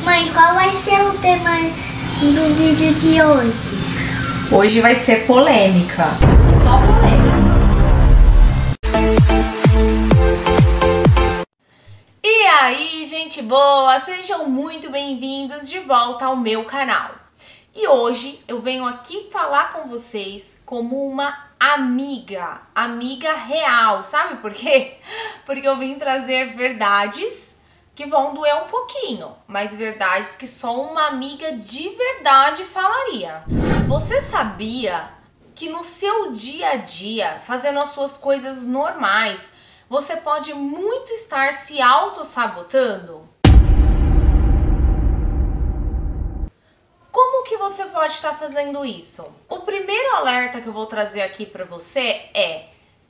Mãe, qual vai ser o tema do vídeo de hoje? Hoje vai ser polêmica. Só polêmica. E aí, gente boa! Sejam muito bem-vindos de volta ao meu canal. E hoje eu venho aqui falar com vocês como uma amiga real. Sabe por quê? Porque eu vim trazer verdades que vão doer um pouquinho, mas verdades que só uma amiga de verdade falaria. Você sabia que no seu dia a dia, fazendo as suas coisas normais, você pode muito estar se auto-sabotando? Como que você pode estar fazendo isso? O primeiro alerta que eu vou trazer aqui para você é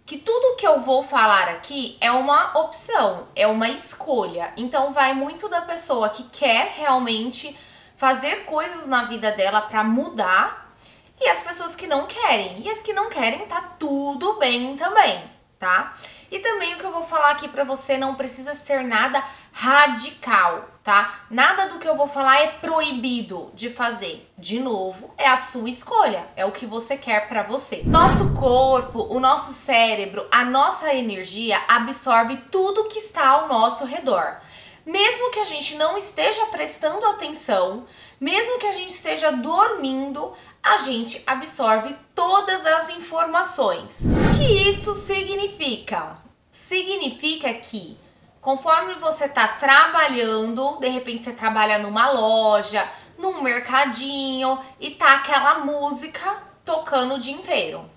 que tudo que eu vou falar aqui é uma opção, é uma escolha. Então vai muito da pessoa que quer realmente fazer coisas na vida dela para mudar e as pessoas que não querem. E as que não querem tá tudo bem também, tá? E também o que eu vou falar aqui pra você não precisa ser nada radical, tá? Nada do que eu vou falar é proibido de fazer. De novo, é a sua escolha, é o que você quer pra você. Nosso corpo, o nosso cérebro, a nossa energia absorve tudo que está ao nosso redor. Mesmo que a gente não esteja prestando atenção, mesmo que a gente esteja dormindo, a gente absorve todas as informações. O que isso significa? Significa que conforme você está trabalhando, de repente você trabalha numa loja, num mercadinho e tá aquela música tocando o dia inteiro.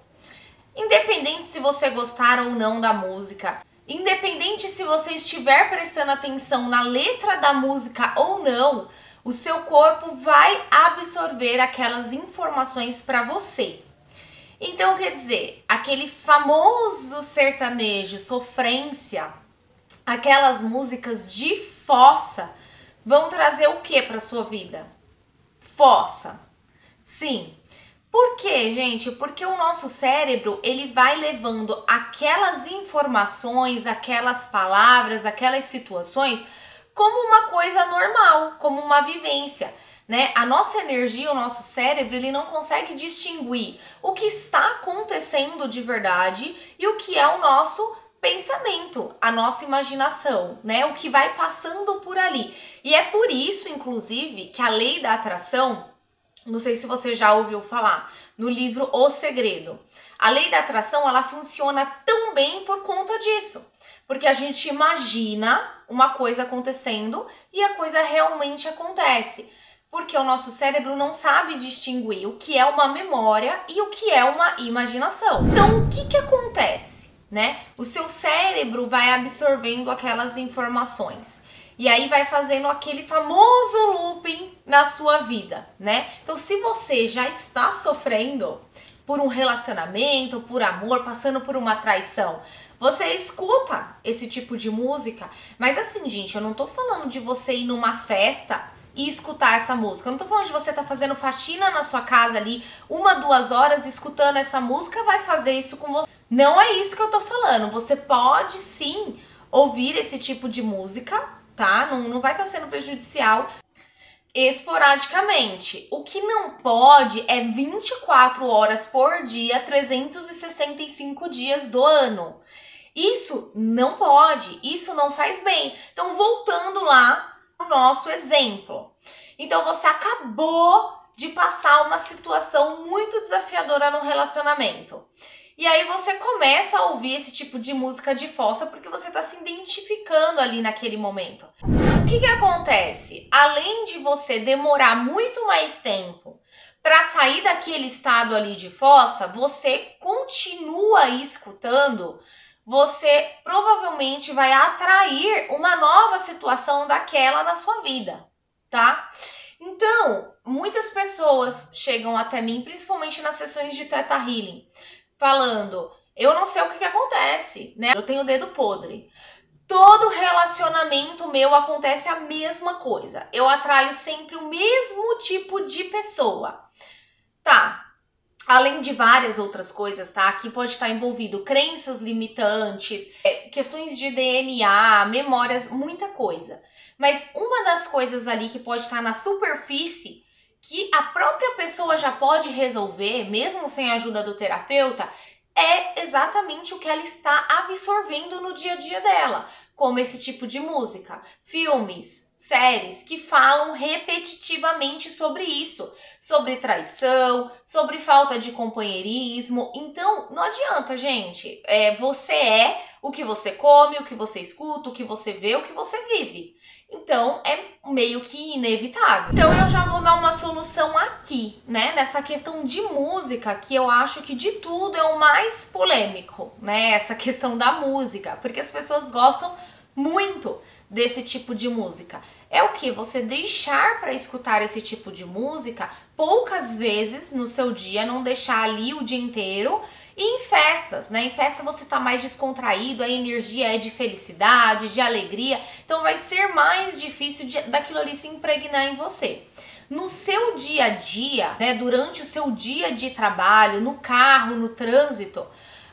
Independente se você gostar ou não da música, independente se você estiver prestando atenção na letra da música ou não, o seu corpo vai absorver aquelas informações para você. Então, quer dizer, aquele famoso sertanejo, sofrência, aquelas músicas de fossa, vão trazer o que para sua vida? Fossa. Sim. Por quê, gente? Porque o nosso cérebro, ele vai levando aquelas informações, aquelas palavras, aquelas situações como uma coisa normal, como uma vivência, né? A nossa energia, o nosso cérebro, ele não consegue distinguir o que está acontecendo de verdade e o que é o nosso pensamento, a nossa imaginação, né? O que vai passando por ali. E é por isso, inclusive, que a lei da atração, não sei se você já ouviu falar, no livro O Segredo. A lei da atração, ela funciona tão bem por conta disso. Porque a gente imagina uma coisa acontecendo e a coisa realmente acontece. Porque o nosso cérebro não sabe distinguir o que é uma memória e o que é uma imaginação. Então, o que acontece, né? O seu cérebro vai absorvendo aquelas informações. E aí vai fazendo aquele famoso looping na sua vida, né? Então, se você já está sofrendo por um relacionamento, por amor, passando por uma traição, você escuta esse tipo de música, mas assim, gente, eu não tô falando de você ir numa festa e escutar essa música. Eu não tô falando de você estar fazendo faxina na sua casa ali, 1, 2 horas escutando essa música, vai fazer isso com você. Não é isso que eu tô falando. Você pode sim ouvir esse tipo de música, tá? Não vai estar sendo prejudicial esporadicamente. O que não pode é 24 horas por dia, 365 dias do ano. Isso não pode, isso não faz bem. Então, voltando lá no nosso exemplo. Então, você acabou de passar uma situação muito desafiadora no relacionamento. E aí você começa a ouvir esse tipo de música de fossa porque você está se identificando ali naquele momento. O que acontece? Além de você demorar muito mais tempo para sair daquele estado ali de fossa, você continua escutando, você provavelmente vai atrair uma nova situação daquela na sua vida, tá? Então, muitas pessoas chegam até mim, principalmente nas sessões de Theta Healing, falando, eu não sei o que acontece, né? Eu tenho o dedo podre. Todo relacionamento meu acontece a mesma coisa. Eu atraio sempre o mesmo tipo de pessoa. Tá. Além de várias outras coisas, tá? Aqui pode estar envolvido crenças limitantes, questões de DNA, memórias, muita coisa. Mas uma das coisas ali que pode estar na superfície, que a própria pessoa já pode resolver, mesmo sem a ajuda do terapeuta, é exatamente o que ela está absorvendo no dia a dia dela, como esse tipo de música, filmes, séries que falam repetitivamente sobre isso, sobre traição, sobre falta de companheirismo. Então, não adianta, gente. Você é o que você come, o que você escuta, o que você vê, o que você vive. Então, é meio que inevitável. Então, eu já vou dar uma solução aqui, né? Nessa questão de música, que eu acho que de tudo é o mais polêmico, né? Essa questão da música, porque as pessoas gostam muito desse tipo de música. É o que? Você deixar para escutar esse tipo de música poucas vezes no seu dia, não deixar ali o dia inteiro. E em festas, né? Em festa você tá mais descontraído, a energia é de felicidade, de alegria, então vai ser mais difícil daquilo ali se impregnar em você. No seu dia a dia, né, durante o seu dia de trabalho, no carro, no trânsito,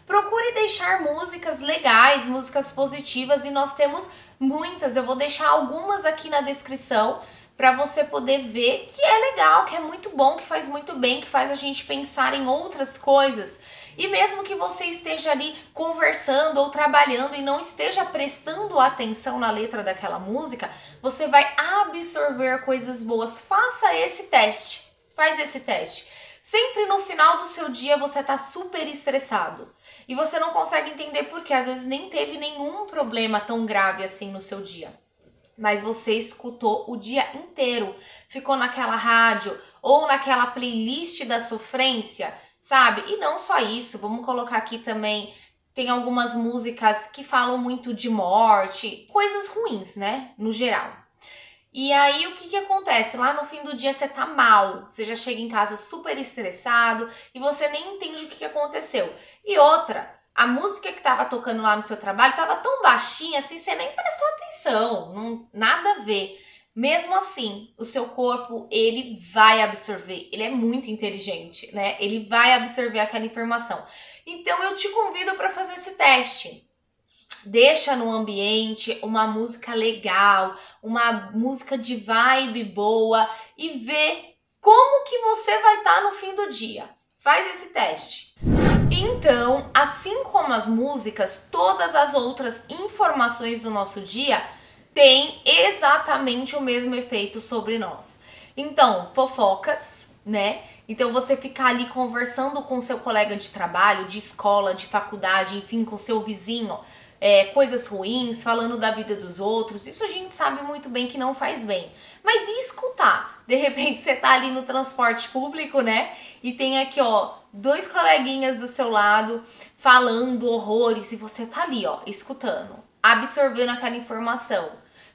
procure deixar músicas legais, músicas positivas, e nós temos muitas. Eu vou deixar algumas aqui na descrição para você poder ver que é legal, que é muito bom, que faz muito bem, que faz a gente pensar em outras coisas. E mesmo que você esteja ali conversando ou trabalhando e não esteja prestando atenção na letra daquela música, você vai absorver coisas boas. Faça esse teste. Faz esse teste. Sempre no final do seu dia você tá super estressado e você não consegue entender por quê. Às vezes nem teve nenhum problema tão grave assim no seu dia, mas você escutou o dia inteiro, ficou naquela rádio ou naquela playlist da sofrência, sabe? E não só isso, vamos colocar aqui também, tem algumas músicas que falam muito de morte, coisas ruins, né? No geral. E aí o que acontece? Lá no fim do dia você tá mal, você já chega em casa super estressado e você nem entende o que aconteceu. E outra, a música que tava tocando lá no seu trabalho tava tão baixinha assim, você nem prestou atenção, não, nada a ver. Mesmo assim, o seu corpo, ele vai absorver, ele é muito inteligente, né? Ele vai absorver aquela informação. Então eu te convido para fazer esse teste. Deixa no ambiente uma música legal, uma música de vibe boa e vê como que você vai estar no fim do dia. Faz esse teste. Então, assim como as músicas, todas as outras informações do nosso dia têm exatamente o mesmo efeito sobre nós. Então, fofocas, né? Então, você ficar ali conversando com seu colega de trabalho, de escola, de faculdade, enfim, com seu vizinho, coisas ruins, falando da vida dos outros, isso a gente sabe muito bem que não faz bem. Mas e escutar? De repente você tá ali no transporte público, né? E tem aqui, ó, dois coleguinhas do seu lado falando horrores e você tá ali, ó, escutando, absorvendo aquela informação.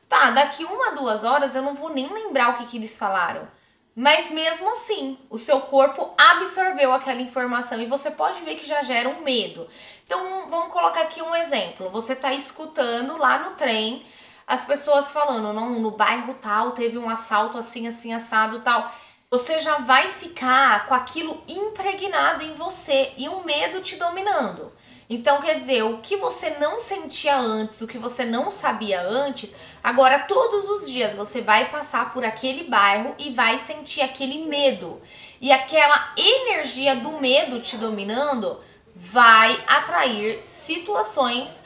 Tá, daqui 1-2 horas eu não vou nem lembrar o que eles falaram. Mas mesmo assim, o seu corpo absorveu aquela informação e você pode ver que já gera um medo. Então, vamos colocar aqui um exemplo. Você tá escutando lá no trem as pessoas falando, não, no bairro tal teve um assalto assim, assim, assado, tal. Você já vai ficar com aquilo impregnado em você e o medo te dominando. Então, quer dizer, o que você não sentia antes, o que você não sabia antes, agora todos os dias você vai passar por aquele bairro e vai sentir aquele medo. E aquela energia do medo te dominando vai atrair situações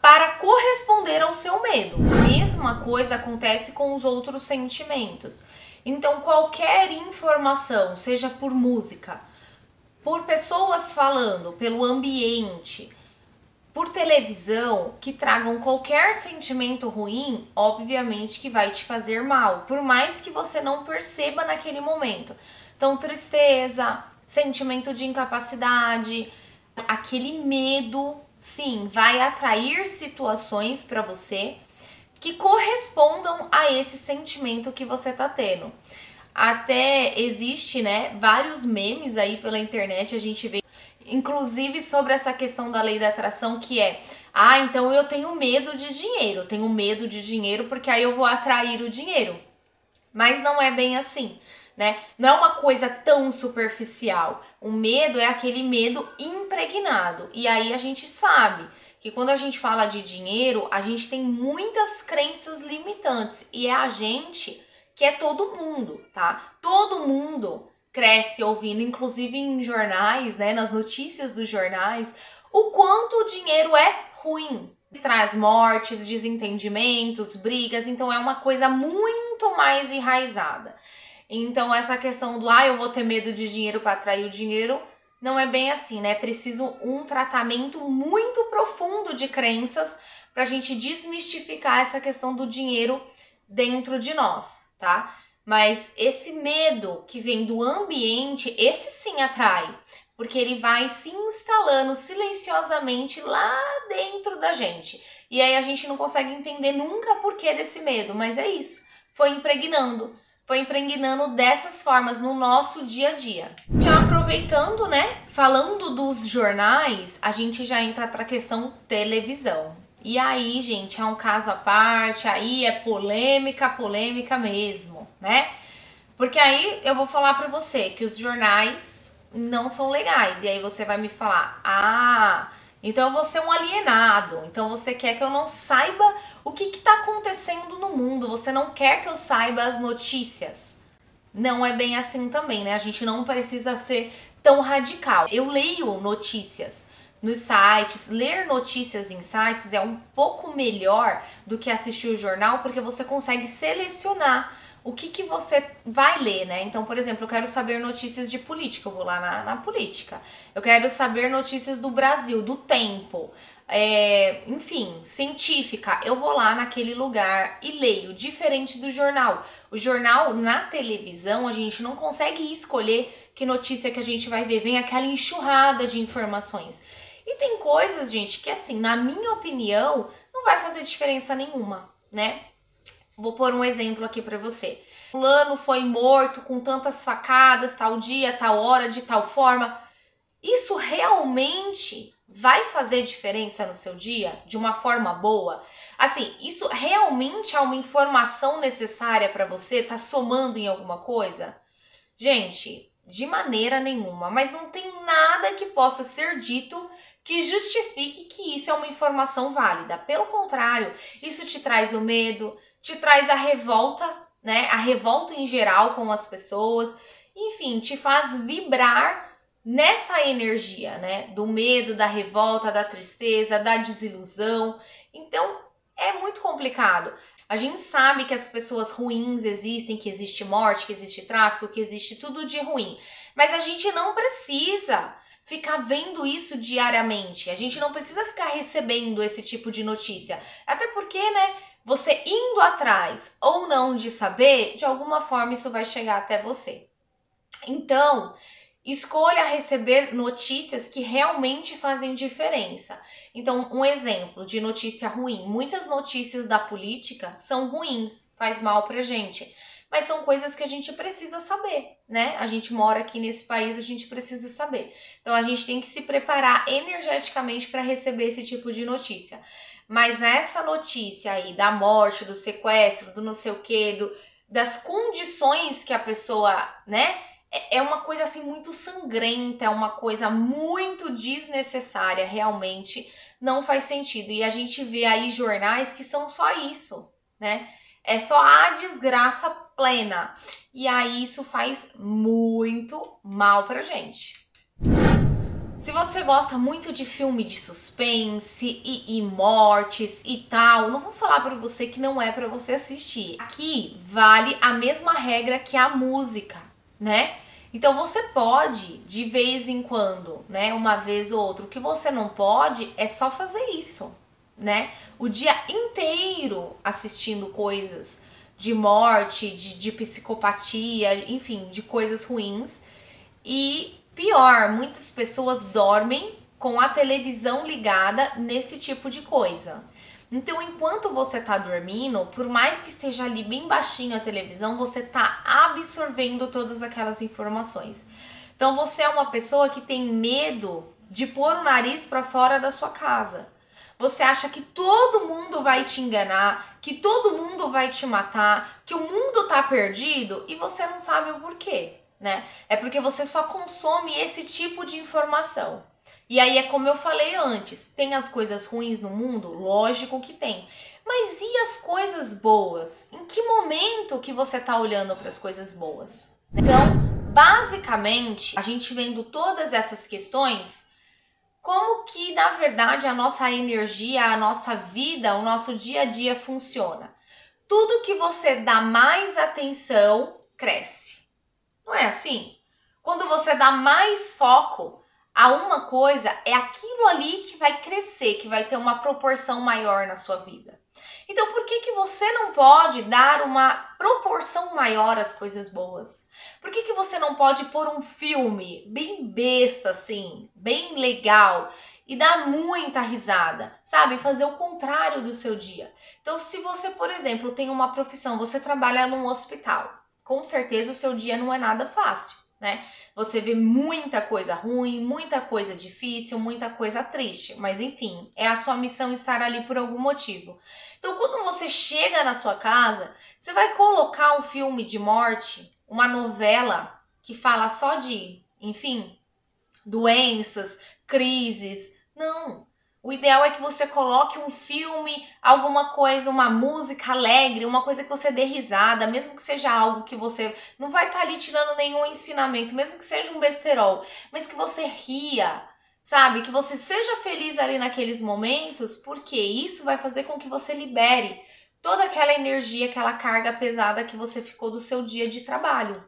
para corresponder ao seu medo. A mesma coisa acontece com os outros sentimentos. Então, qualquer informação, seja por música, por pessoas falando, pelo ambiente, por televisão, que tragam qualquer sentimento ruim, obviamente que vai te fazer mal, por mais que você não perceba naquele momento. Então, tristeza, sentimento de incapacidade, aquele medo, sim, vai atrair situações para você que correspondam a esse sentimento que você tá tendo. Até existe, né, vários memes aí pela internet, a gente vê, inclusive sobre essa questão da lei da atração, que é, então eu tenho medo de dinheiro, porque aí eu vou atrair o dinheiro. Mas não é bem assim, né? Não é uma coisa tão superficial. O medo é aquele medo impregnado. E aí a gente sabe que quando a gente fala de dinheiro, a gente tem muitas crenças limitantes e é a gente que é todo mundo, tá? Todo mundo cresce ouvindo, inclusive em jornais, né, nas notícias dos jornais, o quanto o dinheiro é ruim. Traz mortes, desentendimentos, brigas, então é uma coisa muito mais enraizada. Então essa questão do eu vou ter medo de dinheiro para atrair o dinheiro, não é bem assim, né? É preciso um tratamento muito profundo de crenças para a gente desmistificar essa questão do dinheiro dentro de nós, tá? Mas esse medo que vem do ambiente, esse sim atrai, porque ele vai se instalando silenciosamente lá dentro da gente. E aí a gente não consegue entender nunca o porquê desse medo, mas é isso. Foi impregnando dessas formas no nosso dia a dia. Já aproveitando, né, falando dos jornais, a gente já entra para a questão televisão. E aí, gente, é um caso à parte, aí é polêmica mesmo, né? Porque aí eu vou falar para você que os jornais não são legais. E aí você vai me falar, então eu vou ser um alienado. Então você quer que eu não saiba o que está acontecendo no mundo. Você não quer que eu saiba as notícias. Não é bem assim também, né? A gente não precisa ser tão radical. Eu leio notícias nos sites, ler notícias em sites é um pouco melhor do que assistir o jornal, porque você consegue selecionar o que você vai ler, né? Então, por exemplo, eu quero saber notícias de política, eu vou lá na política. Eu quero saber notícias do Brasil, do tempo, enfim, científica. Eu vou lá naquele lugar e leio, diferente do jornal. O jornal, na televisão, a gente não consegue escolher que notícia que a gente vai ver. Vem aquela enxurrada de informações. E tem coisas, gente, que assim, na minha opinião, não vai fazer diferença nenhuma, né? Vou pôr um exemplo aqui para você. Fulano foi morto com tantas facadas, tal dia, tal hora, de tal forma. Isso realmente vai fazer diferença no seu dia de uma forma boa? Assim, isso realmente é uma informação necessária para você? Tá somando em alguma coisa? Gente, de maneira nenhuma, mas não tem nada que possa ser dito que justifique que isso é uma informação válida. Pelo contrário, isso te traz o medo, te traz a revolta, né? A revolta em geral com as pessoas, enfim, te faz vibrar nessa energia, né? Do medo, da revolta, da tristeza, da desilusão. Então, é muito complicado. A gente sabe que as pessoas ruins existem, que existe morte, que existe tráfico, que existe tudo de ruim. Mas a gente não precisa ficar vendo isso diariamente. A gente não precisa ficar recebendo esse tipo de notícia. Até porque, né, você indo atrás ou não de saber, de alguma forma isso vai chegar até você. Então, escolha receber notícias que realmente fazem diferença. Então, um exemplo de notícia ruim. Muitas notícias da política são ruins, faz mal pra gente. Mas são coisas que a gente precisa saber, né? A gente mora aqui nesse país, a gente precisa saber. Então, a gente tem que se preparar energeticamente para receber esse tipo de notícia. Mas essa notícia aí da morte, do sequestro, do não sei o quê, das condições que a pessoa, né? É uma coisa assim muito sangrenta, é uma coisa muito desnecessária, realmente não faz sentido. E a gente vê aí jornais que são só isso, né? É só a desgraça plena. E aí isso faz muito mal pra gente. Se você gosta muito de filme de suspense e mortes e tal, não vou falar pra você que não é pra você assistir. Aqui vale a mesma regra que a música, né? Então você pode, de vez em quando, né, uma vez ou outra. O que você não pode é só fazer isso, né? O dia inteiro assistindo coisas de morte, de psicopatia, enfim, de coisas ruins. E pior, muitas pessoas dormem com a televisão ligada nesse tipo de coisa. Então, enquanto você tá dormindo, por mais que esteja ali bem baixinho a televisão, você tá absorvendo todas aquelas informações. Então, você é uma pessoa que tem medo de pôr o nariz para fora da sua casa. Você acha que todo mundo vai te enganar, que todo mundo vai te matar, que o mundo tá perdido e você não sabe o porquê, né? É porque você só consome esse tipo de informação. E aí é como eu falei antes, tem as coisas ruins no mundo? Lógico que tem. Mas e as coisas boas? Em que momento que você está olhando para as coisas boas? Então, basicamente, a gente vendo todas essas questões, como que na verdade a nossa energia, a nossa vida, o nosso dia a dia funciona? Tudo que você dá mais atenção, cresce. Não é assim? Quando você dá mais foco a uma coisa, é aquilo ali que vai crescer, que vai ter uma proporção maior na sua vida. Então, por que você não pode dar uma proporção maior às coisas boas? Por que você não pode pôr um filme bem besta, assim, bem legal e dar muita risada, sabe? Fazer o contrário do seu dia. Então, se você, por exemplo, tem uma profissão, você trabalha num hospital, com certeza o seu dia não é nada fácil, né? Você vê muita coisa ruim, muita coisa difícil, muita coisa triste, mas enfim, é a sua missão estar ali por algum motivo. Então, quando você chega na sua casa, você vai colocar um filme de morte, uma novela que fala só de, enfim, doenças, crises. Não. O ideal é que você coloque um filme, alguma coisa, uma música alegre, uma coisa que você dê risada, mesmo que seja algo que você não vai estar ali tirando nenhum ensinamento, mesmo que seja um besterol, mas que você ria, sabe? Que você seja feliz ali naqueles momentos, porque isso vai fazer com que você libere toda aquela energia, aquela carga pesada que você ficou do seu dia de trabalho.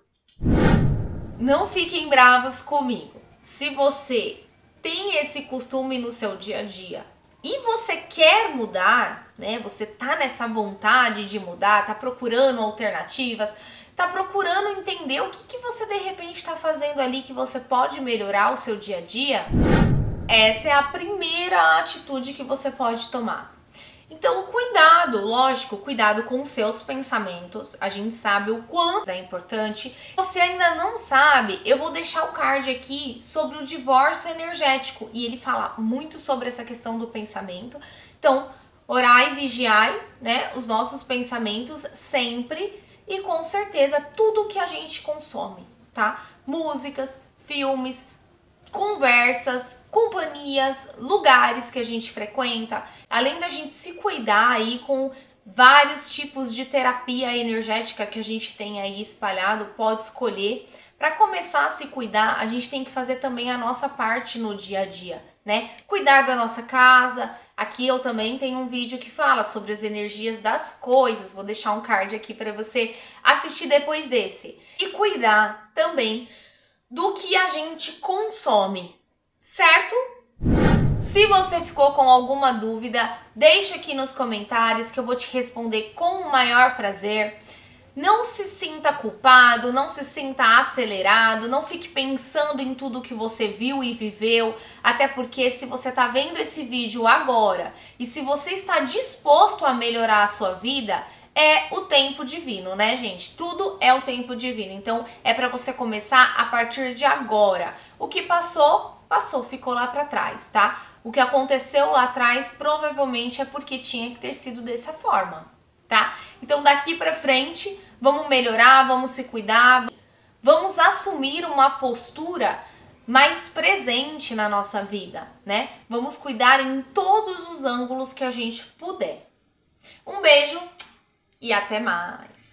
Não fiquem bravos comigo. Se você tem esse costume no seu dia a dia e você quer mudar, né? Você tá nessa vontade de mudar, tá procurando alternativas, tá procurando entender o que você de repente está fazendo ali que você pode melhorar o seu dia a dia, essa é a primeira atitude que você pode tomar. Então, cuidado, lógico, cuidado com os seus pensamentos. A gente sabe o quanto é importante. Se você ainda não sabe, eu vou deixar o card aqui sobre o divórcio energético. E ele fala muito sobre essa questão do pensamento. Então, orai e vigiai, né, os nossos pensamentos sempre. E com certeza, tudo que a gente consome, tá? Músicas, filmes, conversas, companhias, lugares que a gente frequenta, além da gente se cuidar aí com vários tipos de terapia energética que a gente tem aí espalhado, pode escolher. Para começar a se cuidar, a gente tem que fazer também a nossa parte no dia a dia, né? Cuidar da nossa casa. Aqui eu também tenho um vídeo que fala sobre as energias das coisas. Vou deixar um card aqui para você assistir depois desse. E cuidar também do que a gente consome, certo? Se você ficou com alguma dúvida, deixa aqui nos comentários que eu vou te responder com o maior prazer. Não se sinta culpado, não se sinta acelerado, não fique pensando em tudo que você viu e viveu, até porque se você está vendo esse vídeo agora e se você está disposto a melhorar a sua vida, é o tempo divino, né, gente? Tudo é o tempo divino. Então, é para você começar a partir de agora. O que passou, passou, ficou lá para trás, tá? O que aconteceu lá atrás provavelmente é porque tinha que ter sido dessa forma, tá? Então, daqui para frente, vamos melhorar, vamos se cuidar, vamos assumir uma postura mais presente na nossa vida, né? Vamos cuidar em todos os ângulos que a gente puder. Um beijo e até mais!